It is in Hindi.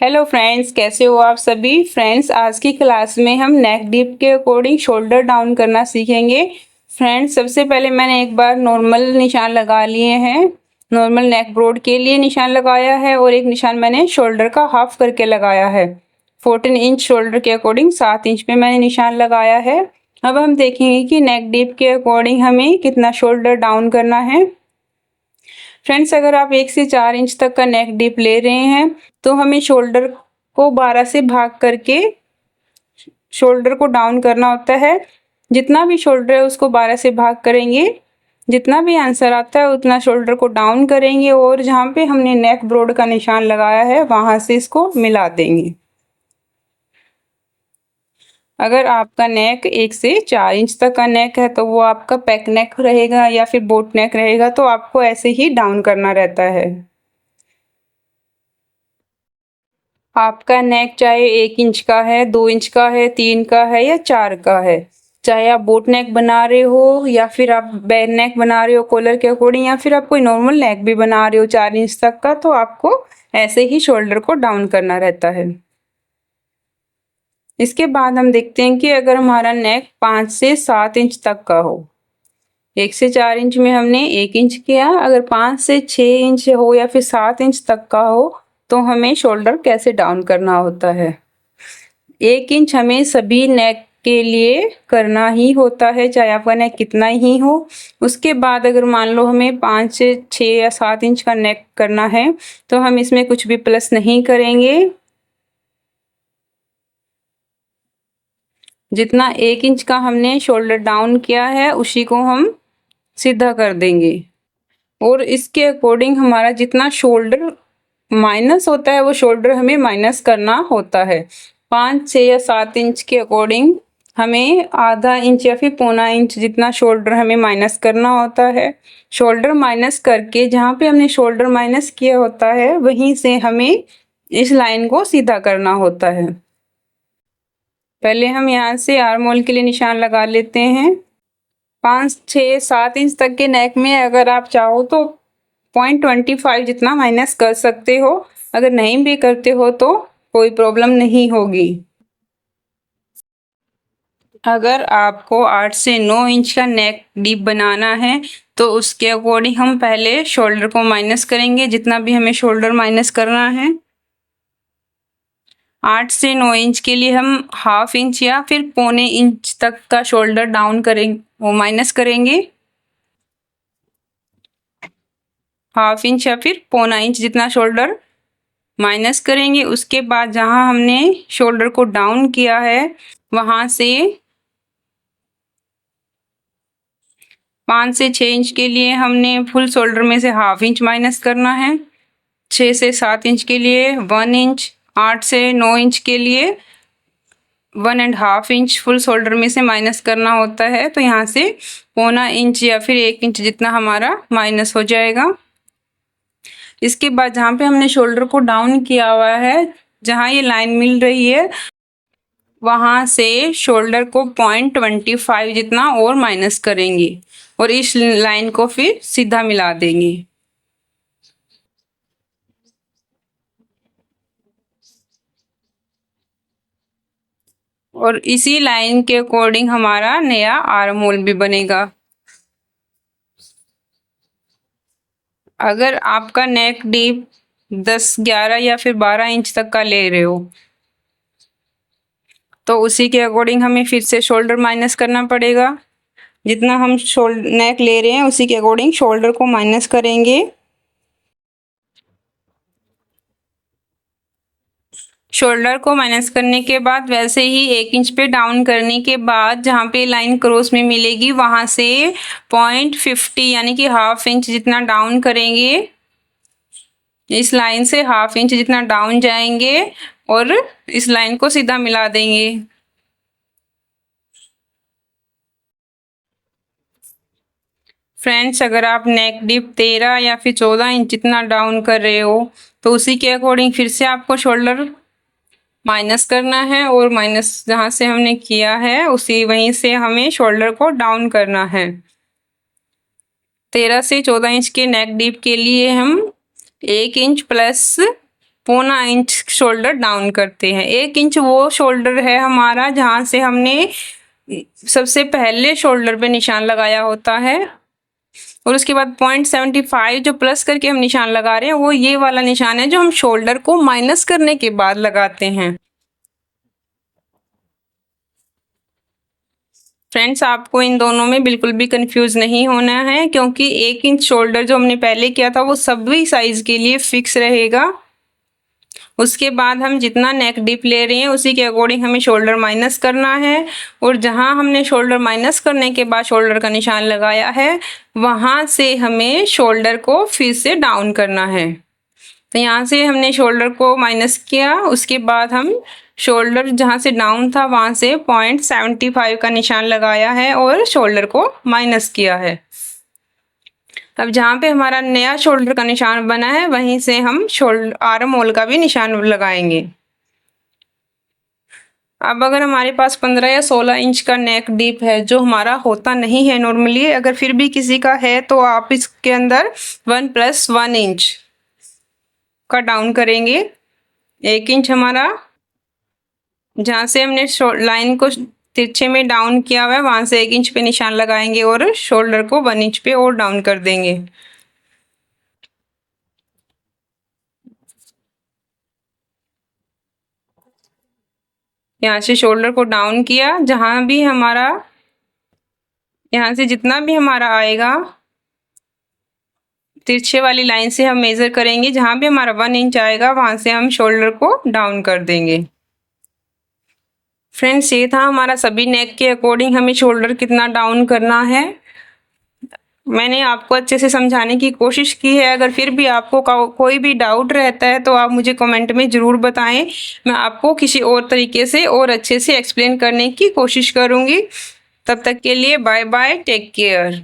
हेलो फ्रेंड्स, कैसे हो आप सभी। फ्रेंड्स, आज की क्लास में हम नेक डीप के अकॉर्डिंग शोल्डर डाउन करना सीखेंगे। फ्रेंड्स, सबसे पहले मैंने एक बार नॉर्मल निशान लगा लिए हैं। नॉर्मल नेक ब्रॉड के लिए निशान लगाया है और एक निशान मैंने शोल्डर का हाफ करके लगाया है। 14 इंच शोल्डर के अकॉर्डिंग 7 इंच पे मैंने निशान लगाया है। अब हम देखेंगे कि नेक डीप के अकॉर्डिंग हमें कितना शोल्डर डाउन करना है। फ्रेंड्स, अगर आप 1 से 4 इंच तक का नेक डीप ले रहे हैं तो हमें शोल्डर को 12 से भाग करके शोल्डर को डाउन करना होता है। जितना भी शोल्डर है उसको 12 से भाग करेंगे, जितना भी आंसर आता है उतना शोल्डर को डाउन करेंगे और जहाँ पे हमने नेक ब्रॉड का निशान लगाया है वहाँ से इसको मिला देंगे। अगर आपका नेक 1 से 4 इंच तक का नेक है तो वो आपका पैक नेक रहेगा या फिर बोट नेक रहेगा, तो आपको ऐसे ही डाउन करना रहता है। आपका नेक चाहे 1 इंच का है, 2 इंच का है, 3 का है या 4 का है, चाहे आप बोट नेक बना रहे हो या फिर आप बैक नेक बना रहे हो कॉलर के अकॉर्डिंग, या फिर आप कोई नॉर्मल नेक भी बना रहे हो 4 इंच तक का, तो आपको ऐसे ही शोल्डर को डाउन करना रहता है। इसके बाद हम देखते हैं कि अगर हमारा नेक 5 से 7 इंच तक का हो। 1 से 4 इंच में हमने 1 इंच किया, अगर 5 से 6 इंच हो या फिर 7 इंच तक का हो तो हमें शोल्डर कैसे डाउन करना होता है। 1 इंच हमें सभी नेक के लिए करना ही होता है, चाहे आपका नेक कितना ही हो। उसके बाद अगर मान लो हमें 5 से 6 या 7 इंच का नेक करना है तो हम इसमें कुछ भी प्लस नहीं करेंगे। जितना 1 इंच का हमने शोल्डर डाउन किया है उसी को हम सीधा कर देंगे और इसके अकॉर्डिंग हमारा जितना शोल्डर माइनस होता है वो शोल्डर हमें माइनस करना होता है। 5 6 या 7 इंच के अकॉर्डिंग हमें आधा इंच या फिर पौना इंच जितना शोल्डर हमें माइनस करना होता है। शोल्डर माइनस करके जहाँ पे हमने शोल्डर माइनस किया होता है वहीं से हमें इस लाइन को सीधा करना होता है। पहले हम यहाँ से आर्म होल के लिए निशान लगा लेते हैं। 5 6 7 इंच तक के नेक में अगर आप चाहो तो 0.25 जितना माइनस कर सकते हो, अगर नहीं भी करते हो तो कोई प्रॉब्लम नहीं होगी। अगर आपको 8 से 9 इंच का नेक डीप बनाना है तो उसके अकॉर्डिंग हम पहले शोल्डर को माइनस करेंगे, जितना भी हमें शोल्डर माइनस करना है। 8 से 9 इंच के लिए हम हाफ इंच या फिर पौने इंच तक का शोल्डर डाउन करेंगे, वो माइनस करेंगे। हाफ इंच या फिर पौना इंच जितना शोल्डर माइनस करेंगे। उसके बाद जहाँ हमने शोल्डर को डाउन किया है वहाँ से 5 से 6 इंच के लिए हमने फुल शोल्डर में से हाफ इंच माइनस करना है। 6 से 7 इंच के लिए 1 इंच, 8 से 9 इंच के लिए 1.5 इंच फुल शोल्डर में से माइनस करना होता है। तो यहाँ से पौना इंच या फिर 1 इंच जितना हमारा माइनस हो जाएगा। इसके बाद जहाँ पे हमने शोल्डर को डाउन किया हुआ है, जहाँ ये लाइन मिल रही है वहाँ से शोल्डर को 0.25 जितना और माइनस करेंगे और इस लाइन को फिर सीधा मिला देंगे। और इसी लाइन के अकॉर्डिंग हमारा नया आर्म होल भी बनेगा। अगर आपका नेक डीप 10 11 या फिर 12 इंच तक का ले रहे हो तो उसी के अकॉर्डिंग हमें फिर से शोल्डर माइनस करना पड़ेगा। जितना हम नेक ले रहे हैं उसी के अकॉर्डिंग शोल्डर को माइनस करेंगे। शोल्डर को माइनस करने के बाद वैसे ही 1 इंच पे डाउन करने के बाद जहाँ पे लाइन क्रॉस में मिलेगी वहाँ से 0.50 यानी कि हाफ इंच जितना डाउन करेंगे। इस लाइन से हाफ इंच जितना डाउन जाएंगे और इस लाइन को सीधा मिला देंगे। फ्रेंड्स, अगर आप नेक डीप 13 या फिर 14 इंच जितना डाउन कर रहे हो तो उसी के अकॉर्डिंग फिर से आपको शोल्डर माइनस करना है और माइनस जहाँ से हमने किया है उसी वहीं से हमें शोल्डर को डाउन करना है। 13 से 14 इंच के नेक डीप के लिए हम 1 इंच प्लस पौना इंच शोल्डर डाउन करते हैं। 1 इंच वो शोल्डर है हमारा जहाँ से हमने सबसे पहले शोल्डर पे निशान लगाया होता है, और उसके बाद 0.75 जो प्लस करके हम निशान लगा रहे हैं वो ये वाला निशान है जो हम शोल्डर को माइनस करने के बाद लगाते हैं। फ्रेंड्स, आपको इन दोनों में बिल्कुल भी कंफ्यूज नहीं होना है, क्योंकि 1 इंच शोल्डर जो हमने पहले किया था वो सभी साइज के लिए फिक्स रहेगा। उसके बाद हम जितना नेक डीप ले रहे हैं उसी के अकॉर्डिंग हमें शोल्डर माइनस करना है, और जहां हमने शोल्डर माइनस करने के बाद शोल्डर का निशान लगाया है वहां से हमें शोल्डर को फिर से डाउन करना है। तो यहाँ से हमने शोल्डर को माइनस किया, उसके बाद हम शोल्डर जहाँ से डाउन था वहाँ से 0.75 का निशान लगाया है और शोल्डर को माइनस किया है। अब जहाँ पे हमारा नया शोल्डर का निशान बना है वहीं से हम शोल्डर आर्म होल का भी निशान लगाएंगे। अब अगर हमारे पास 15 या 16 इंच का नेक डीप है जो हमारा होता नहीं है नॉर्मली, अगर फिर भी किसी का है तो आप इसके अंदर 1 + 1 इंच का डाउन करेंगे। 1 इंच हमारा जहाँ से हमने लाइन को तिरछे में डाउन किया हुआ है वहां से 1 इंच पे निशान लगाएंगे और शोल्डर को 1 इंच पे और डाउन कर देंगे। यहाँ से शोल्डर को डाउन किया, जहां भी हमारा यहाँ से जितना भी हमारा आएगा तिरछे वाली लाइन से हम मेजर करेंगे, जहां भी हमारा 1 इंच आएगा वहां से हम शोल्डर को डाउन कर देंगे। फ्रेंड्स, ये था हमारा सभी नेक के अकॉर्डिंग हमें शोल्डर कितना डाउन करना है। मैंने आपको अच्छे से समझाने की कोशिश की है। अगर फिर भी आपको कोई भी डाउट रहता है तो आप मुझे कमेंट में ज़रूर बताएं। मैं आपको किसी और तरीके से और अच्छे से एक्सप्लेन करने की कोशिश करूँगी। तब तक के लिए बाय बाय, टेक केयर।